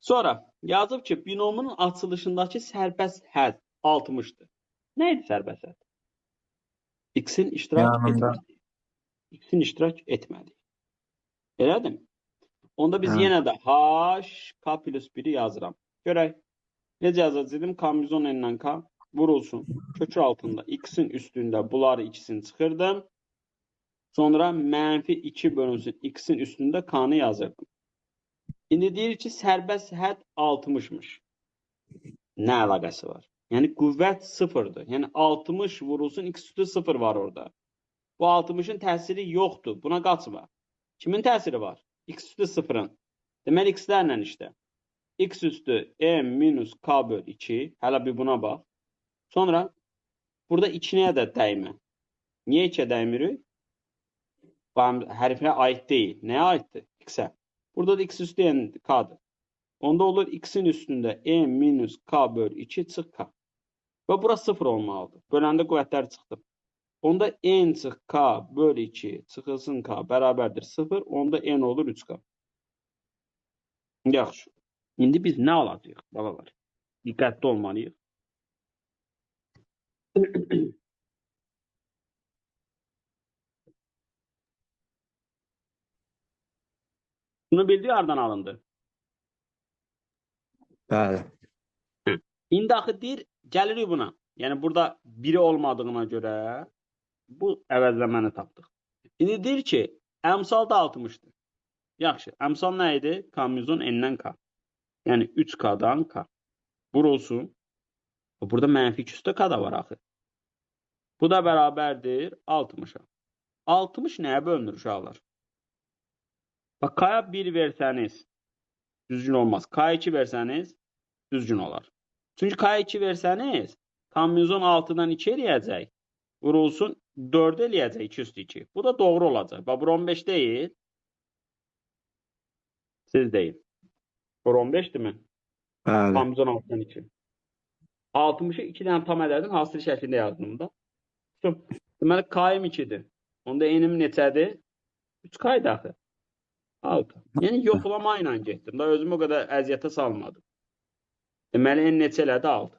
Sonra yazıb ki, binomun açılışındakı sərbəst hədd 60-dır. Nə idi sərbəst hədd? X-in iştirak Yanında. etmədi. X-in iştirak etmədi. Elədir mi? Onda biz Hə. yenə də h k plus 1-i yazıram. Görək. Necə yazacaqdım? K 110 ilə k vurulsun. Kökür altında x-in üstündə bunları ikisini çıxırdım. Sonra mənfi 2 bölünsün x-in üstündə k-nı yazırdım. İndi deyir ki, sərbəst hədd 60'mış. Nə əlaqəsi var? Yəni qüvvət 0'dır. Yəni 60 vurulsun x üstü 0 var orada. Bu 60'ın təsiri yoxdur. Buna qaçma. Kimin təsiri var? X üstü 0'ın. Deməli x-lərlə işlə. X üstü m minus k bölü 2. Hələ bir buna bax. Sonra burada 2'yə də dəymə. Niyə 2'yə dəymirik? Hərfə aid deyil. Nəyə aiddir? X-ə. Burada da x üstü n k'dır. Onda olur x'in üstündə m minus k bölü 2 çıx k. Və bura 0 olmalıdır. Böləndə qüvvətlər çıxdı. Onda n çıx k bölü 2 çıxılsın k bərabərdir 0. Onda n olur 3k. Yaxşı. İndi biz nə alacağıq? Balalar. Diqqətli olmalıyıq. Bunu bildi, hardan alındı? Bəli. İndi axı deyir, gəlirik buna. Yəni burada biri olmadığına görə bu əvəzləməni tapdıq. İndi deyir ki, əmsal da 60'dır. Yaxşı, əmsal nə idi? K 110 n-dən k. Yəni 3k'dan k. Vurulsun. Burada mənfi 2 üstə k da var axı. Bu da bərabərdir 60'a. 60 nəyə bölünür uşaqlar? Bax, k-ya 1 versəniz düzgün olmaz. K-ya 2 versəniz düzgün olar. Çünki k-ya 2 versəniz tam 116'dan 2 eləyəcək. Vurulsun 4 eləyəcək 2 üstü 2. Bu da doğru olacaq. Bax, bura 15 deyil. Siz deyin. Bura 15'dir mi? Bəli. Tam 116'dan 2. 60'ı 2 dənə tam ədədin hasılı şəklində yazdım da. Deməli, k-im 2'dir. Onda n-im neçədir? 3k idi axı. 6. Yəni yoxlama ilə getdim. Da özümü o qədər əziyyətə salmadım. Deməli, n neçə elədi? 6.